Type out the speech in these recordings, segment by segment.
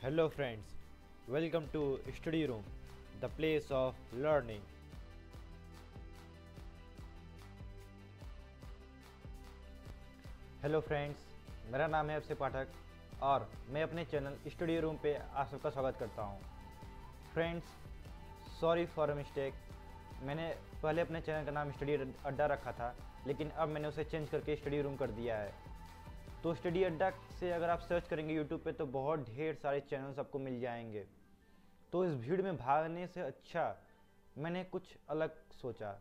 Hello friends, welcome to Study Room, the place of learning. Hello friends, मेरा नाम है अक्षय पाठक और मैं अपने चैनल स्टडी रूम पे आप सबका स्वागत करता हूँ। Friends, sorry for a mistake. मैंने पहले अपने चैनल का नाम स्टडी अड्डा रखा था, लेकिन अब मैंने उसे चेंज करके स्टडी रूम कर दिया है। तो स्टडी अड्डा से अगर आप सर्च करेंगे यूट्यूब पे तो बहुत ढेर सारे चैनल्स आपको मिल जाएंगे। तो इस भीड़ में भागने से अच्छा मैंने कुछ अलग सोचा,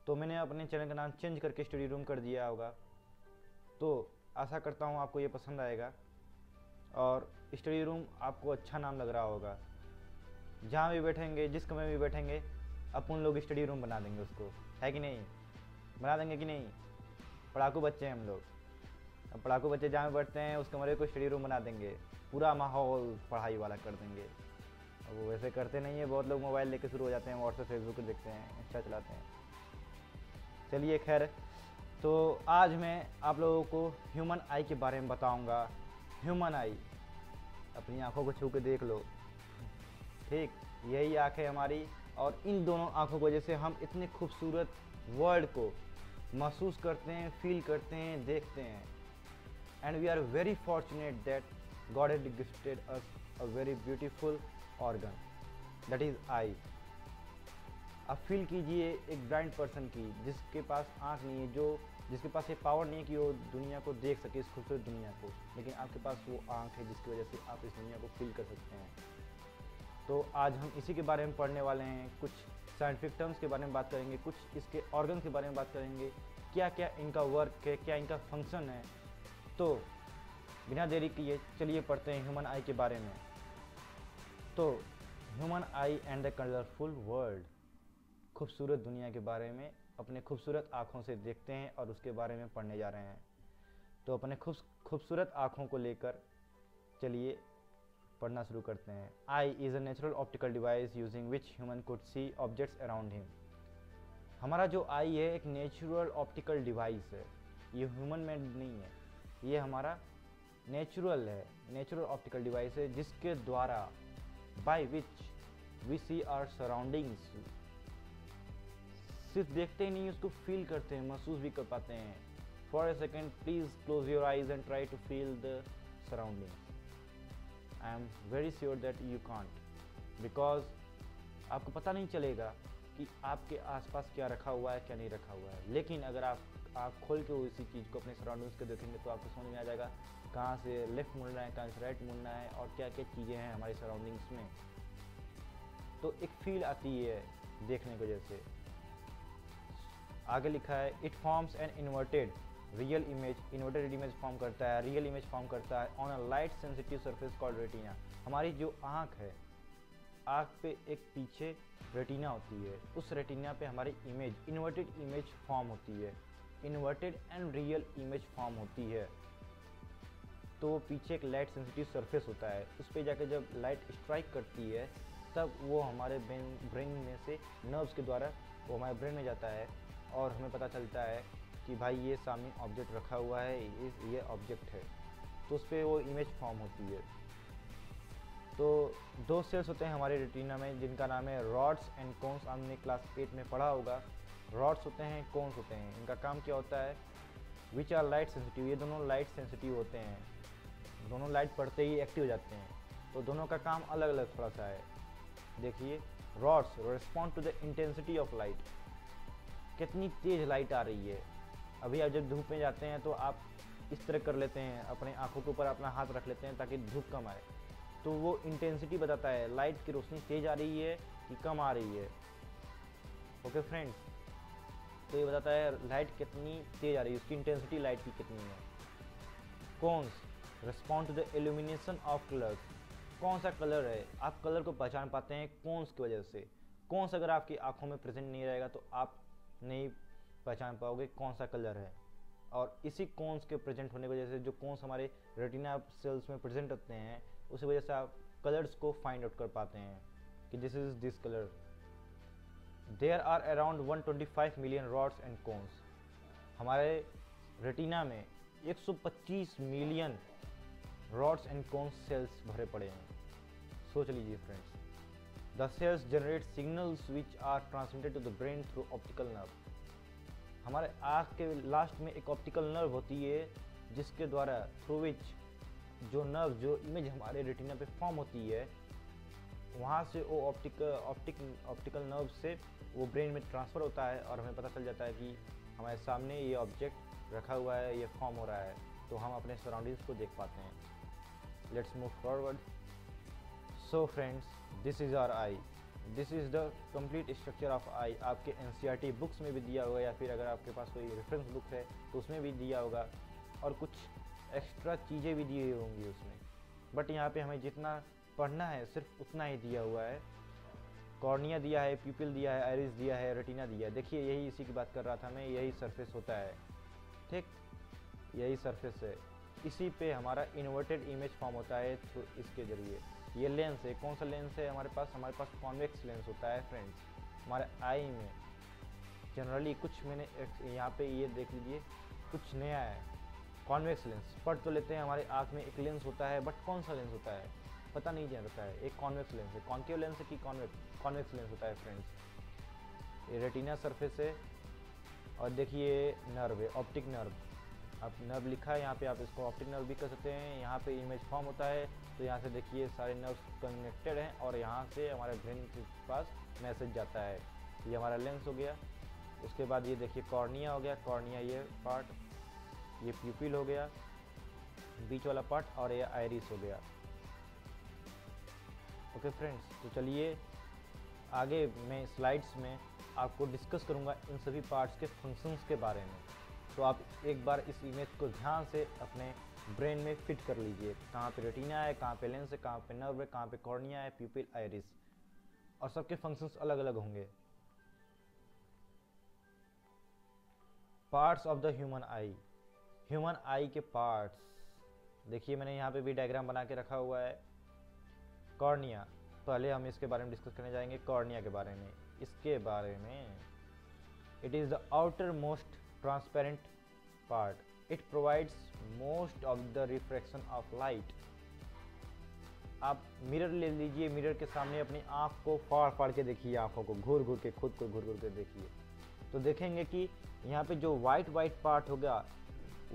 तो मैंने अपने चैनल का नाम चेंज करके स्टडी रूम कर दिया होगा। तो आशा करता हूँ आपको ये पसंद आएगा और स्टडी रूम आपको अच्छा नाम लग रहा होगा। जहाँ भी बैठेंगे, जिस कमरे में भी बैठेंगे, अपन लोग स्टडी रूम बना देंगे उसको, है कि नहीं? बना देंगे कि नहीं? पढ़ाकू बच्चे हैं हम लोग। अब पढ़ाकू बच्चे जहाँ भी बैठते हैं उस कमरे को स्टडी रूम बना देंगे, पूरा माहौल पढ़ाई वाला कर देंगे। अब वो वैसे करते नहीं है, बहुत लोग मोबाइल लेके शुरू हो जाते हैं, व्हाट्सएप फेसबुक देखते हैं, इंस्टा चलाते हैं। चलिए खैर, तो आज मैं आप लोगों को ह्यूमन आई के बारे में बताऊंगा। ह्यूमन आई, अपनी आंखों को छू के देख लो। ठीक, यही आंखें हमारी, और इन दोनों आंखों की वजह से हम इतने खूबसूरत वर्ल्ड को महसूस करते हैं, फील करते हैं, देखते हैं। And we are very fortunate that God had gifted us a very beautiful organ, that is eye. अब फील कीजिए एक ब्लाइंड पर्सन की, जिसके पास आंख नहीं है, जिसके पास ये पावर नहीं है कि वो दुनिया को देख सके, इस खूबसूरत दुनिया को, लेकिन आपके पास वो आंख है जिसकी वजह से आप इस दुनिया को फील कर सकते हैं। तो आज हम इसी के बारे में पढ़ने वाले हैं। कुछ साइंटिफिक टर्म्स के बारे में बात करेंगे, कुछ इसके ऑर्गन के बारे में बात करेंगे, क्या क्या इनका वर्क है, क्या इनका फंक्शन है। तो बिना देरी किए चलिए पढ़ते हैं ह्यूमन आई के बारे में। तो human I and the colourful world, खूबसूरत दुनिया के बारे में अपने खूबसूरत आँखों से देखते हैं और उसके बारे में पढ़ने जा रहे हैं। तो अपने खूबसूरत आँखों को लेकर चलिए पढ़ना शुरू करते हैं। Eye is a natural optical device using which human could see objects around him. हमारा जो आई है एक नेचुरल ऑप्टिकल डिवाइस है, ये ह्यूमन मेड नहीं है, ये हमारा नेचुरल है, नेचुरल ऑप्टिकल डिवाइस है, जिसके द्वारा by which we see our surroundings. सिर्फ देखते ही नहीं, उसको फील करते हैं, महसूस भी कर पाते हैं। For a second please close your eyes and try to feel the surroundings. I am very sure that you can't, because आपको पता नहीं चलेगा कि आपके आसपास क्या रखा हुआ है, क्या नहीं रखा हुआ है। लेकिन अगर आप खोल के उसी चीज़ को, अपने सराउंडिंग्स को देखेंगे, तो आपको समझ में आ जाएगा कहाँ से लेफ्ट मुड़ना है, कहाँ से राइट मुड़ना है, और क्या क्या चीज़ें हैं हमारी सराउंडिंग्स में। तो एक फील आती है देखने की वजह से। आगे लिखा है, it forms an inverted real image. Inverted image form करता है, रियल इमेज फॉर्म करता है on a light sensitive surface called retina. हमारी जो आँख है, आँख पे एक पीछे रेटिना होती है, उस रेटिना पे हमारी इमेज, इन्वर्टेड इमेज फॉर्म होती है, inverted and real image form होती है। तो पीछे एक लाइट सेंसिटिव सरफेस होता है, उस पर जाकर जब लाइट स्ट्राइक करती है, तब वो हमारे ब्रेन में से नर्व्स के द्वारा वो हमारे ब्रेन में जाता है, और हमें पता चलता है कि भाई ये सामने ऑब्जेक्ट रखा हुआ है, ये ऑब्जेक्ट है। तो उस पर वो इमेज फॉर्म होती है। तो दो सेल्स होते हैं हमारे रेटिना में, जिनका नाम है रॉड्स एंड कोन्स। हमने क्लास 8 में पढ़ा होगा। रॉड्स होते हैं, कोन्स होते हैं। इनका काम क्या होता है? Which are light sensitive. ये दोनों लाइट सेंसिटिव होते हैं, दोनों लाइट पड़ते ही एक्टिव हो जाते हैं। तो दोनों का काम अलग अलग थोड़ा सा है। देखिए, rods respond to the intensity of light, कितनी तेज लाइट आ रही है। अभी आप जब धूप में जाते हैं तो आप इस तरह कर लेते हैं, अपने आंखों के ऊपर अपना हाथ रख लेते हैं ताकि धूप कम आए। तो वो इंटेंसिटी बताता है, लाइट की रोशनी तेज आ रही है कि कम आ रही है। ओके फ्रेंड्स, तो ये बताता है लाइट कितनी तेज आ रही है, उसकी इंटेंसिटी लाइट की कितनी है। Cones respond to the illumination of colours. कौन सा कलर है, आप कलर को पहचान पाते हैं कौन्स की वजह से। कौन्स अगर आपकी आंखों में प्रेजेंट नहीं रहेगा तो आप नहीं पहचान पाओगे कौन सा कलर है। और इसी कौन्स के प्रेजेंट होने की वजह से, जो कौन्स हमारे रेटिना सेल्स में प्रेजेंट होते हैं, उसी वजह से आप कलर्स को फाइंड आउट कर पाते हैं कि this is this colour. There are around 125 million rods and cones. हमारे रेटिना में 125 million rods and cones cells भरे पड़े हैं। सोच लीजिए friends, the cells generate signals which are transmitted to the brain through optical nerve. हमारे आँख के लास्ट में एक ऑप्टिकल नर्व होती है जिसके द्वारा थ्रू विच जो इमेज हमारे रेटिना पे फॉर्म होती है, वहाँ से वो ऑप्टिकल नर्व से वो ब्रेन में ट्रांसफ़र होता है और हमें पता चल जाता है कि हमारे सामने ये ऑब्जेक्ट रखा हुआ है, ये फॉर्म हो रहा है, तो हम अपने सराउंडिंग्स को देख पाते हैं। Let's move forward. So friends, this is our eye, this is the complete structure of eye. आपके NCERT बुक्स में भी दिया होगा या फिर अगर आपके पास कोई रेफरेंस बुक है तो उसमें भी दिया होगा, और कुछ एक्स्ट्रा चीज़ें भी दी होंगी उसमें, बट यहाँ पे हमें जितना पढ़ना है सिर्फ उतना ही दिया हुआ है। कॉर्निया दिया है, प्यूपिल दिया है, आइरिस दिया है, रेटिना दिया है। देखिए यही इसी की बात कर रहा था मैं, यही सरफेस होता है, ठीक, यही सरफेस है। इसी पे हमारा इन्वर्टेड इमेज फॉर्म होता है थ्रू इसके जरिए। ये लेंस है, कौन सा लेंस है हमारे पास कॉन्वेक्स लेंस होता है फ्रेंड्स हमारे आई में। जनरली कुछ मैंने यहाँ पे ये देख लीजिए, कुछ नया है, कॉन्वेक्स लेंस। पढ़ तो लेते हैं हमारे आँख में एक लेंस होता है, बट कौन सा लेंस होता है पता नहीं चलता है। एक कॉन्वेक्स लेंस है, कॉन्केव लेंस है कि कॉन्वेक्स लेंस होता है फ्रेंड्स। ये रेटिना सरफेस है और देखिए नर्व है, ऑप्टिक नर्व। अब नर्व लिखा है यहाँ पे, आप इसको ऑप्टिक नर्व भी कर सकते हैं। यहाँ पे इमेज फॉर्म होता है तो यहाँ से देखिए सारे नर्व्स कनेक्टेड हैं और यहाँ से हमारे ब्रेन के पास मैसेज जाता है। ये हमारा लेंस हो गया। उसके बाद ये देखिए कॉर्निया हो गया, कॉर्निया ये पार्ट, ये प्यूपिल हो गया बीच वाला पार्ट, और ये आइरिस हो गया। ओके फ्रेंड्स, तो चलिए आगे मैं स्लाइड्स में आपको डिस्कस करूंगा इन सभी पार्ट्स के फंक्शंस के बारे में। तो आप एक बार इस इमेज को ध्यान से अपने ब्रेन में फिट कर लीजिए। कहाँ पे रेटिना है, कहाँ पे लेंस है, कहाँ पे नर्व है, कहाँ पे कॉर्निया है, प्यूपिल, आइरिस, और सबके फंक्शंस अलग अलग होंगे। पार्ट्स ऑफ द ह्यूमन आई के पार्ट्स देखिए, मैंने यहाँ पे भी डायग्राम बना के रखा हुआ है। कॉर्निया, पहले हम इसके बारे में डिस्कस करने जाएंगे, कॉर्निया के बारे में। इसके बारे में, it is the outer most transparent part, it provides most of the refraction of light. आप मिरर ले लीजिए, मिरर के सामने अपनी आँख को फाड़ फाड़ के देखिए, आँखों को घूर घूर के, खुद को घूर घूर के देखिए, तो देखेंगे कि यहाँ पे जो वाइट पार्ट होगा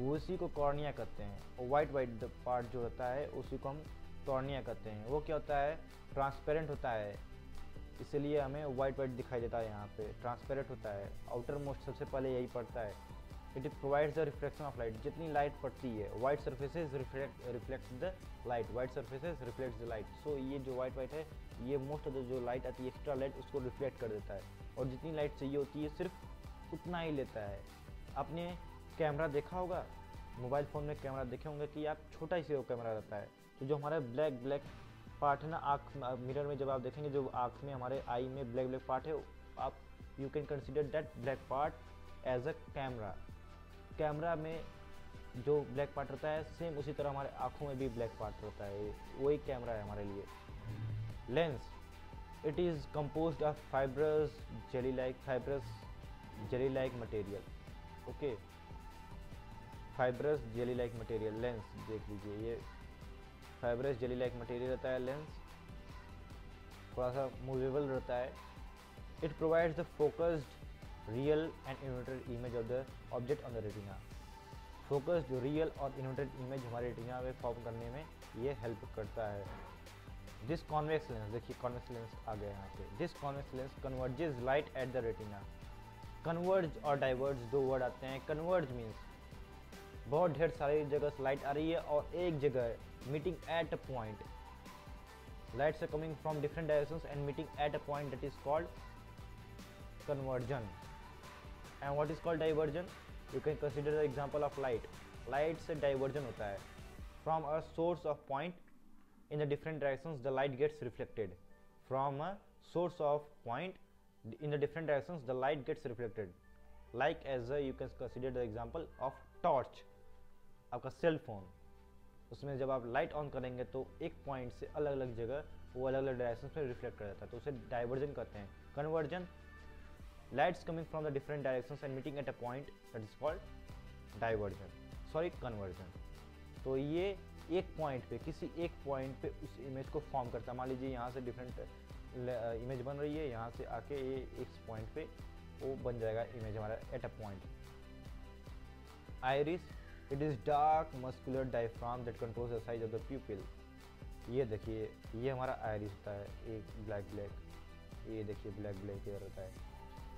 उसी को कॉर्निया कहते हैं। और वाइट पार्ट जो होता है उसी को हम कॉर्निया कहते हैं। वो क्या होता है, ट्रांसपेरेंट होता है, इसलिए हमें वाइट दिखाई देता है। यहाँ पे ट्रांसपेरेंट होता है, आउटर मोस्ट सबसे पहले यही पड़ता है। It provides the reflection of light, जितनी लाइट पड़ती है, white surfaces reflect the light, white surfaces reflect the light. So ये जो वाइट है ये मोस्ट ऑफ द जो लाइट आती है, एक्स्ट्रा लाइट, उसको रिफ्लेक्ट कर देता है, और जितनी लाइट चाहिए होती है सिर्फ उतना ही लेता है। आपने कैमरा देखा होगा, मोबाइल फ़ोन में कैमरा देखे होंगे कि आप छोटा ही से वो कैमरा रहता है, तो जो हमारा ब्लैक पार्ट है ना आँख, मिरर में जब आप देखेंगे जो आँख में हमारे आई में ब्लैक पार्ट है, आप you can consider that black part as a camera में जो ब्लैक पार्ट रहता है, सेम उसी तरह हमारे आँखों में भी ब्लैक पार्ट रहता है, वही कैमरा है हमारे लिए। Lens, it is composed of fibrous jelly like material. Okay, fibrous jelly like material, lens देख लीजिए, ये फाइब्रस जेली लाइक मटेरियल रहता है लेंस, थोड़ा सा मूवेबल रहता है। It provides the focused real and inverted image of the object on the retina. Focused real और इन्वर्टेड इमेज हमारे रेटिना में फॉर्म करने में ये हेल्प करता है। दिस कॉन्वेक्स लेंस, देखिए कॉन्वेक्स लेंस आ गया यहाँ पे। This convex lens converges light at the retina. Converge और डाइवर्ज दो वर्ड आते हैं। कन्वर्ज मीन्स बहुत ढेर सारी जगह से लाइट आ रही है और एक जगह meeting at a point, lights are coming from different directions and meeting at a point, that is called conversion. And what is called diversion? You can consider the example of light. Light से diversion होता है, from a source of point in the different directions the light gets reflected. From a source of point in the different directions the light gets reflected. Like as you can consider the example of torch. आपका cell phone, उसमें जब आप light on करेंगे तो एक point से अलग अलग जगह वो अलग अलग डायरेक्शन में रिफ्लेक्ट कर जाता है, तो उसे डाइवर्जन कहते हैं। Conversion, lights coming from the different directions and meeting at a point, that is called diversion, conversion। तो ये एक पॉइंट पे, किसी एक पॉइंट पे उस इमेज को फॉर्म करता है। मान लीजिए यहाँ से डिफरेंट इमेज बन रही है, यहाँ से आके ये एक पॉइंट पे वो बन जाएगा इमेज हमारा eight a point. Iris, it is dark muscular diaphragm that controls the size of the प्यूपिल। ये देखिए, ये हमारा आइरिस होता है, एक ब्लैक ब्लैक, ये देखिए ब्लैक ब्लैक कलर होता है।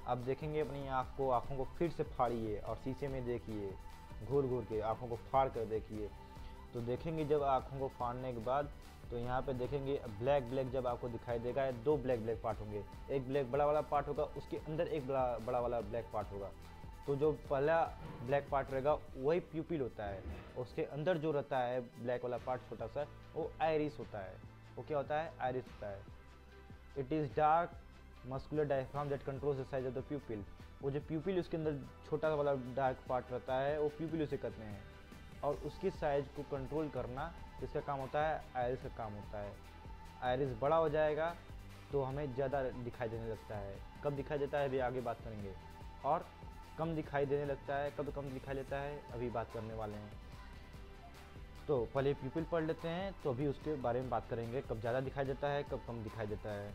अब देखेंगे अपनी आँखों को फिर से फाड़िए और शीशे में देखिए, घूर घूर के आँखों को फाड़ कर देखिए। तो देखेंगे जब आँखों को फाड़ने के बाद, तो यहाँ पे देखेंगे ब्लैक ब्लैक जब आपको दिखाई देगा, दो ब्लैक ब्लैक पार्ट होंगे। एक ब्लैक बड़ा वाला पार्ट होगा, उसके अंदर एक बड़ा वाला ब्लैक पार्ट होगा। तो जो पहला ब्लैक पार्ट रहेगा वही प्यूपिल होता है, उसके अंदर जो रहता है ब्लैक वाला पार्ट छोटा सा, वो आइरिस होता है। वो क्या होता है? आइरिस होता है। It is dark muscular diaphragm that controls the size of the प्यूपिल। वो जो प्यूपिल उसके अंदर छोटा वाला डार्क पार्ट रहता है, वो प्यूपिल उसे कहते हैं। और उसकी साइज को कंट्रोल करना किसका काम होता है? आइरिस का काम होता है। आइरिस बड़ा हो जाएगा तो हमें ज़्यादा दिखाई देने लगता है। कब दिखाई देता है अभी आगे बात करेंगे। और कम दिखाई देने लगता है, कब कम दिखाई देता है अभी बात करने वाले हैं। तो पहले प्यूपिल पढ़ लेते हैं, तो अभी उसके बारे में बात करेंगे, कब ज़्यादा दिखाई देता है, कब कम दिखाई देता है।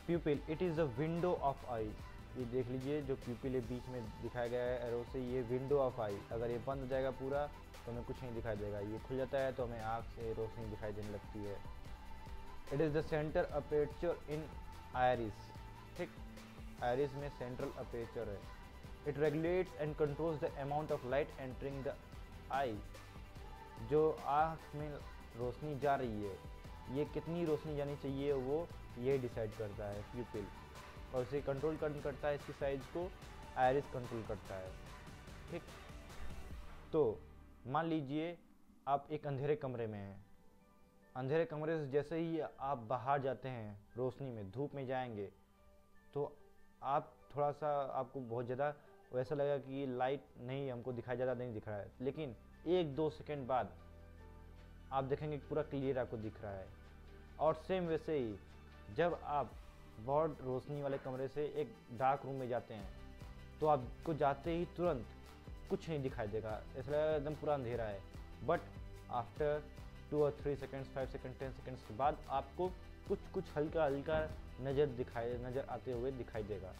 Pupil, it is the window of eye. ये देख लीजिए, जो प्यूपिल है बीच में दिखाया गया है एरो से, ये विंडो ऑफ आई। अगर ये बंद हो जाएगा पूरा तो हमें कुछ नहीं दिखाई देगा, ये खुल जाता है तो हमें आँख से रोशनी दिखाई देने लगती है। It is the centre aperture in iris. ठीक, आयरिस में सेंट्रल अपेचर है। It regulates and controls the amount of light entering the eye. जो आँख में रोशनी जा रही है, ये कितनी रोशनी जानी चाहिए वो ये डिसाइड करता है प्यूपिल। और इसे कंट्रोल करता है, इसकी साइज को आयरिस कंट्रोल करता है। ठीक, तो मान लीजिए आप एक अंधेरे कमरे में हैं। अंधेरे कमरे से जैसे ही आप बाहर जाते हैं, रोशनी में, धूप में जाएंगे, तो आप थोड़ा सा, आपको बहुत ज़्यादा वैसा लगेगा कि लाइट नहीं हमको दिखाई, ज़्यादा नहीं दिख रहा है। लेकिन 1-2 सेकेंड बाद आप देखेंगे पूरा क्लियर आपको दिख रहा है। और सेम वैसे ही जब आप बहुत रोशनी वाले कमरे से एक डार्क रूम में जाते हैं, तो आपको जाते ही तुरंत कुछ नहीं दिखाई देगा, ऐसा लगेगा एकदम पूरा अंधेरा है। बट आफ्टर 2 और 3 सेकेंड्स, 5 सेकेंड, 10 सेकेंड्स के बाद आपको कुछ हल्का हल्का नज़र आते हुए दिखाई देगा।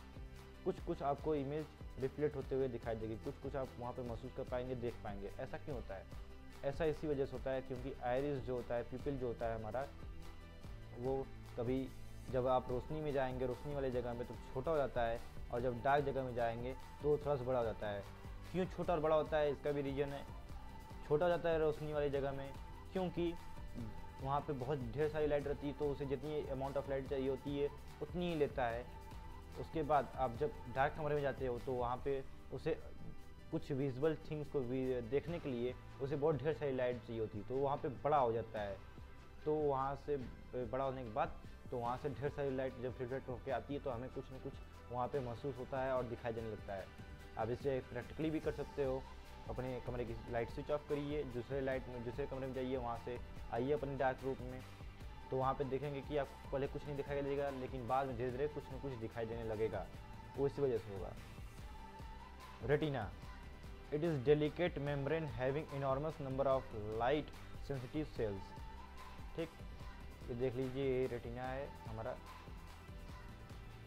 कुछ आपको इमेज रिफ्लेक्ट होते हुए दिखाई देगी, कुछ आप वहाँ पे महसूस कर पाएंगे, देख पाएंगे। ऐसा क्यों होता है? ऐसा इसी वजह से होता है क्योंकि आइरिस जो होता है, प्यूपिल जो होता है हमारा, वो कभी जब आप रोशनी में जाएंगे, रोशनी वाली जगह में, तो छोटा हो जाता है, और जब डार्क जगह में जाएंगे तो थोड़ा सा बड़ा हो जाता है। क्यों छोटा और बड़ा होता है? इसका भी रीज़न है। छोटा हो जाता है रोशनी वाली जगह में क्योंकि वहाँ पे बहुत ढेर सारी लाइट रहती है, तो उसे जितनी अमाउंट ऑफ लाइट चाहिए होती है उतनी ही लेता है। उसके बाद आप जब डार्क कमरे में जाते हो तो वहाँ पे उसे कुछ विजुअल थिंग्स को देखने के लिए उसे बहुत ढेर सारी लाइट चाहिए होती है, तो वहाँ पे बड़ा हो जाता है। तो वहाँ से बड़ा होने के बाद, तो वहाँ से ढेर सारी लाइट जब रिफ्लेक्ट होकर आती है, तो हमें कुछ न कुछ वहाँ पे महसूस होता है और दिखाई देने लगता है। आप इसे प्रैक्टिकली भी कर सकते हो। अपने कमरे की लाइट स्विच ऑफ करिए, दूसरे कमरे में जाइए, वहाँ से आइए अपने डार्क रूम में, तो वहाँ पे देखेंगे कि आपको पहले कुछ नहीं दिखाई देगा, लेकिन बाद में धीरे धीरे कुछ न कुछ दिखाई देने लगेगा। वो इसी वजह से होगा। Retina, it is delicate membrane having enormous number of light sensitive sales. ठीक, ये देख लीजिए, ये रेटिना है हमारा।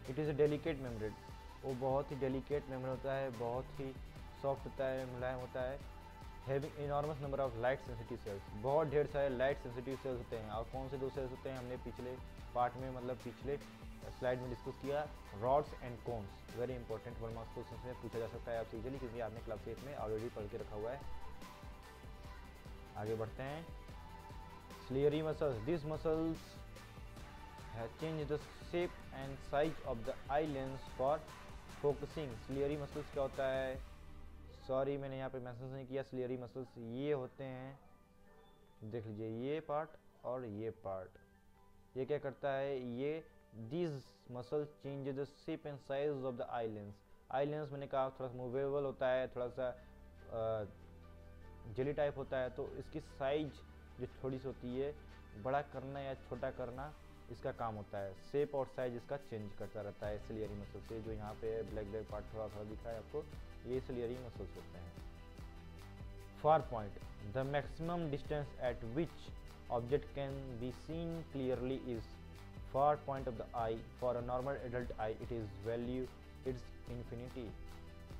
It is a delicate membrane, वो बहुत ही डेलिकेट मेम्ब्रेन होता है, बहुत ही सॉफ्ट होता है, मुलायम होता है। Having enormous number of light sensitive sales, बहुत ढेर सारे लाइट सेंसिटिव सेल्स होते हैं। और कौन से दो सेल्स होते हैं हमने पिछले पार्ट में, मतलब पिछले स्लाइड में डिस्कस किया, rods and cones. Very important 1 marks question में पूछा जा सकता है आपसे इजीली, क्योंकि आपने क्लास 8 में ऑलरेडी पढ़ के रखा हुआ है। आगे बढ़ते हैं। Ciliary muscles, these muscles have changed the shape and size of the eye lens for focusing। Ciliary muscles क्या होता है? सॉरी, मैंने यहाँ पे मैंशन नहीं किया। Ciliary muscles ये होते हैं, देख लीजिए, ये पार्ट और ये पार्ट। ये क्या करता है? ये these muscles change the shape and size of the eye lens। Eye lens मैंने कहा थोड़ा सा मूवेबल होता है, थोड़ा सा जेली टाइप होता है, तो इसकी साइज जो थोड़ी सी होती है, बड़ा करना या छोटा करना इसका काम होता है। शेप और साइज इसका चेंज करता रहता है सिलियरी मसल से। जो यहाँ पे ब्लैक पार्ट थोड़ा थोड़ा दिखा है आपको, ये सिलियरी मसल्स होते हैं। Far point, The maximum distance at which object can be seen clearly is far point of the eye. For a normal adult eye, it is value its infinity.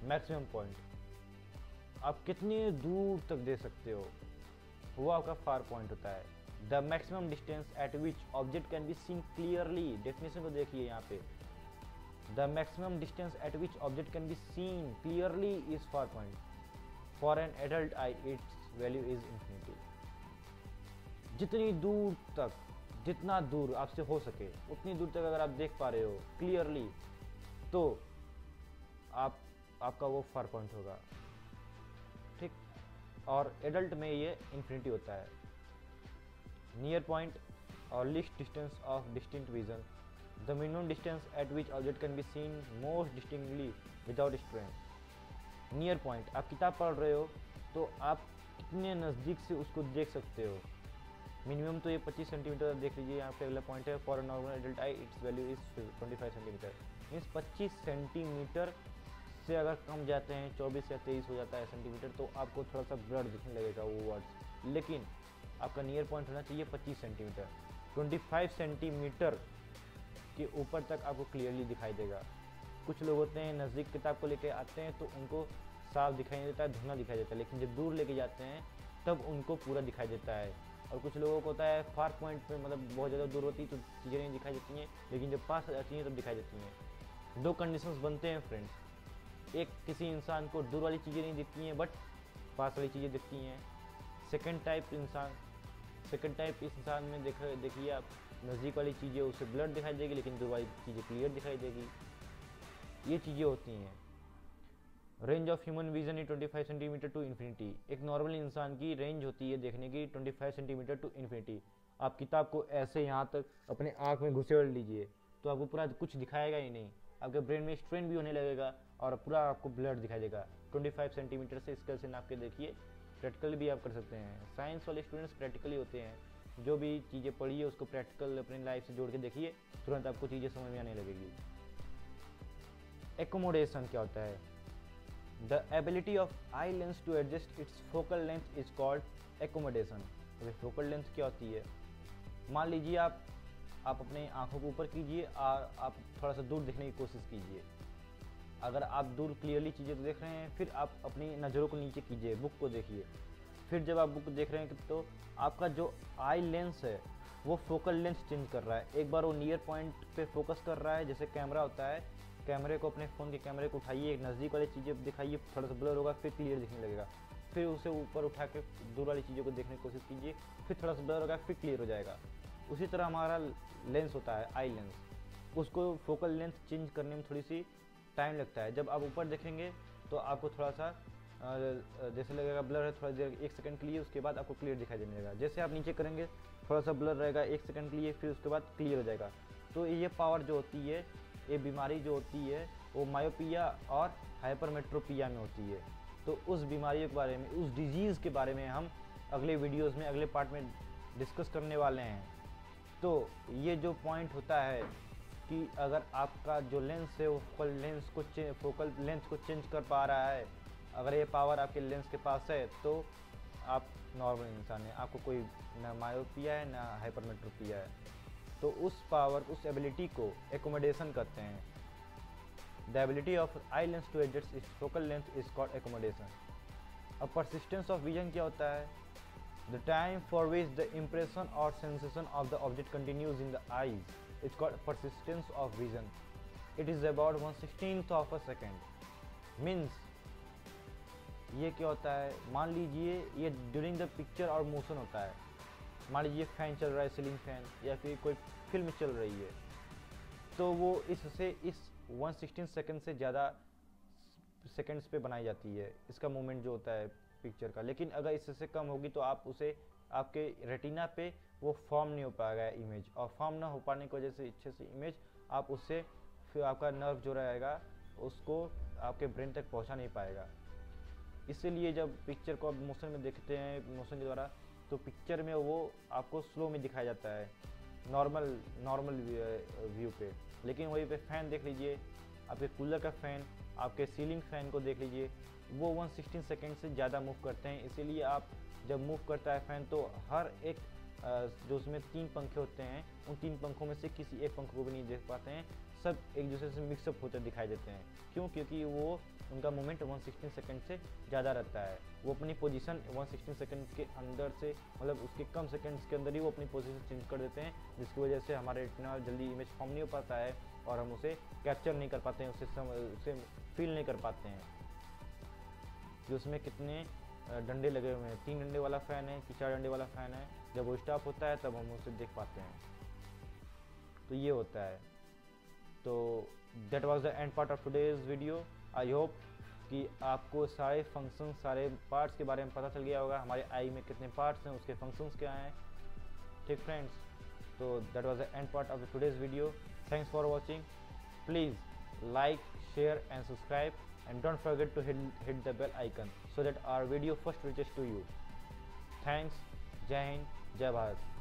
Maximum point, आप कितने दूर तक दे सकते हो, वो आपका फार पॉइंट होता है। The maximum distance eight which object can be seen clearly, definition को देखिए यहाँ पे, the maximum distance eight which object can be seen clearly is far point. For an adult I it's value is infinity. जितनी दूर तक, जितना दूर आपसे हो सके उतनी दूर तक अगर आप देख पा रहे हो क्लियरली, तो आपका वो फार पॉइंट होगा, ठीक। और एडल्ट में ये इंफिनिटी होता है। नियर पॉइंट और least distance of distinct vision, the minimum distance eight which object can be seen most distinctly without strain. Near point, आप किताब पढ़ रहे हो तो आप कितने नज़दीक से उसको देख सकते हो। मिनिमम तो ये 25 सेंटीमीटर देख लीजिए, यहाँ पे अगला पॉइंट है। For normal adult I it's value is 25 centimetre. Means 25 centimetre से अगर कम जाते हैं, 24 या 23 हो जाता है सेंटीमीटर, तो आपको थोड़ा सा ब्लर दिखने लगेगा वो वर्ड्स। लेकिन आपका नियर पॉइंट होना चाहिए 25 सेंटीमीटर। 25 सेंटीमीटर के ऊपर तक आपको क्लियरली दिखाई देगा। कुछ लोग होते हैं नज़दीक किताब को लेके आते हैं तो उनको साफ दिखाई नहीं देता है, धुंधला दिखाई देता है, लेकिन जब दूर लेके जाते हैं तब उनको पूरा दिखाई देता है। और कुछ लोगों को होता है फार पॉइंट पे, मतलब बहुत ज़्यादा दूर होती है तो चीज़ें नहीं दिखाई देती हैं, लेकिन जब पास आ जाती हैं तब दिखाई देती हैं। दो कंडीशंस बनते हैं फ्रेंड्स, एक किसी इंसान को दूर वाली चीज़ें नहीं दिखती हैं बट पास वाली चीज़ें दिखती हैं। सेकंड टाइप इस इंसान में देखिए आप, नज़दीक वाली चीज़ें उसे ब्लर दिखाई देगी लेकिन दूर वाली चीज़ें क्लियर दिखाई देगी। ये चीज़ें होती हैं। Range of human vision 25 centimetre to infinity. एक नॉर्मल इंसान की रेंज होती है देखने की 25 सेंटीमीटर टू इन्फिनिटी। आप किताब को ऐसे यहाँ तक अपने आँख में घुसेड़ लीजिए तो आपको पूरा कुछ दिखाएगा ही नहीं, आपके ब्रेन में स्ट्रेन भी होने लगेगा और पूरा आपको ब्लर दिखाई देगा। 25 सेंटीमीटर से स्केल से नाप के देखिए। प्रैक्टिकल भी आप कर सकते हैं। साइंस वाले स्टूडेंट्स प्रैक्टिकली होते हैं, जो भी चीज़ें पढ़िए उसको प्रैक्टिकल अपनी लाइफ से जोड़ के देखिए, तुरंत आपको चीज़ें समझ में आने लगेगी। एकोमोडेशन क्या होता है? The ability of eye lens to adjust its focal length is called accommodation. तो फोकल लेंथ क्या होती है? मान लीजिए आप अपने आंखों को ऊपर कीजिए और आप थोड़ा सा दूर देखने की कोशिश कीजिए। अगर आप दूर क्लियरली चीज़ें तो देख रहे हैं, फिर आप अपनी नज़रों को नीचे कीजिए, बुक को देखिए। फिर जब आप बुक को देख रहे हैं तो आपका जो आई लेंस है वो फोकल लेंथ चेंज कर रहा है। एक बार वो नियर पॉइंट पे फोकस कर रहा है, जैसे कैमरा होता है, कैमरे को, अपने फ़ोन के कैमरे को उठाइए, नज़दीक वाली चीज़ें दिखाइए, थोड़ा सा ब्लर होगा, फिर क्लियर दिखने लगेगा। फिर उसे ऊपर उठा के दूर वाली चीज़ों को देखने की कोशिश कीजिए, फिर थोड़ा सा ब्लर होगा, फिर क्लियर हो जाएगा। उसी तरह हमारा लेंस होता है, आई लेंस, उसको फोकल लेंथ चेंज करने में थोड़ी सी टाइम लगता है। जब आप ऊपर देखेंगे तो आपको थोड़ा सा जैसे लगेगा ब्लर है, थोड़ा देर 1 सेकंड के लिए, उसके बाद आपको क्लियर दिखाई देने लगेगा। जैसे आप नीचे करेंगे थोड़ा सा ब्लर रहेगा 1 सेकंड के लिए, फिर उसके बाद क्लियर हो जाएगा। तो ये पावर जो होती है, ये बीमारी जो होती है, वो मायोपिया और हाइपरमेट्रोपिया में होती है। तो उस बीमारियों के बारे में, उस डिजीज़ के बारे में हम अगले वीडियोज़ में, अगले पार्ट में डिस्कस करने वाले हैं। तो ये जो पॉइंट होता है कि अगर आपका जो लेंस है वो फोकल लेंथ को चेंज कर पा रहा है, अगर ये पावर आपके लेंस के पास है तो आप नॉर्मल इंसान हैं, आपको कोई ना मायोपिया है ना हाइपरमेट्रोपिया है। तो उस पावर, उस एबिलिटी को एकोमोडेशन कहते हैं। The ability of eye lens to adjust its focal length is called accommodation. अब परसिस्टेंस ऑफ विजन क्या होता है? The time for which the impression और sensation of the object continues in the eyes is called persistence of vision. It is about 1/16th of a second. Means ये क्या होता है? मान लीजिए ये ड्यूरिंग द पिक्चर और मोशन होता है। मान लीजिए फैन चल रहा है, सीलिंग फैन, या फिर कोई फिल्म चल रही है, तो वो इस 1/16 सेकंड से ज़्यादा सेकंड्स पे बनाई जाती है, इसका मूवमेंट जो होता है पिक्चर का। लेकिन अगर इससे कम होगी तो आप उसे, आपके रेटिना पे वो फॉर्म नहीं हो पाएगा इमेज, और फॉर्म ना हो पाने की वजह से अच्छे से इमेज आप उससे, फिर आपका नर्व जो रहेगा उसको आपके ब्रेन तक पहुंचा नहीं पाएगा। इसीलिए जब पिक्चर को आप मोशन में देखते हैं, मोशन के द्वारा, तो पिक्चर में वो आपको स्लो में दिखाया जाता है, नॉर्मल व्यू पे। लेकिन वहीं पे फ़ैन देख लीजिए, आपके कूलर का फ़ैन आपके सीलिंग फ़ैन को देख लीजिए, वो 116 सेकेंड से ज़्यादा मूव करते हैं। इसीलिए आप जब मूव करता है फ़ैन तो हर एक जो उसमें 3 पंखे होते हैं, उन 3 पंखों में से किसी एक पंखे को भी नहीं देख पाते हैं, सब एक दूसरे से मिक्सअप होते दिखाई देते हैं। क्यों? क्योंकि वो उनका मूवमेंट 116 सेकंड से ज़्यादा रहता है। वो अपनी पोजीशन 116 सेकंड के अंदर से, मतलब उसके कम सेकंड्स के अंदर ही वो अपनी पोजीशन चेंज कर देते हैं, जिसकी वजह से हमारे रेटिना जल्दी इमेज फॉर्म नहीं हो पाता है और हम उसे कैप्चर नहीं कर पाते हैं, उसे फील नहीं कर पाते हैं कि उसमें कितने डंडे लगे हुए हैं। 3 डंडे वाला फ़ैन है कि 4 डंडे वाला फ़ैन है, जब वो स्टॉप होता है तब हम उसे देख पाते हैं। तो ये होता है। तो that was the end part of today's video. I hope कि आपको सारे फंक्शन, सारे पार्ट्स के बारे में पता चल गया होगा, हमारे आई में कितने पार्ट्स हैं, उसके फंक्शंस क्या हैं। ठीक फ्रेंड्स, तो that was the end part of the today's video. Thanks for watching. Please like, share and subscribe, and don't forget to hit the bell icon so that our video first reaches to you. Thanks. Jai Hind, Jai Bharat.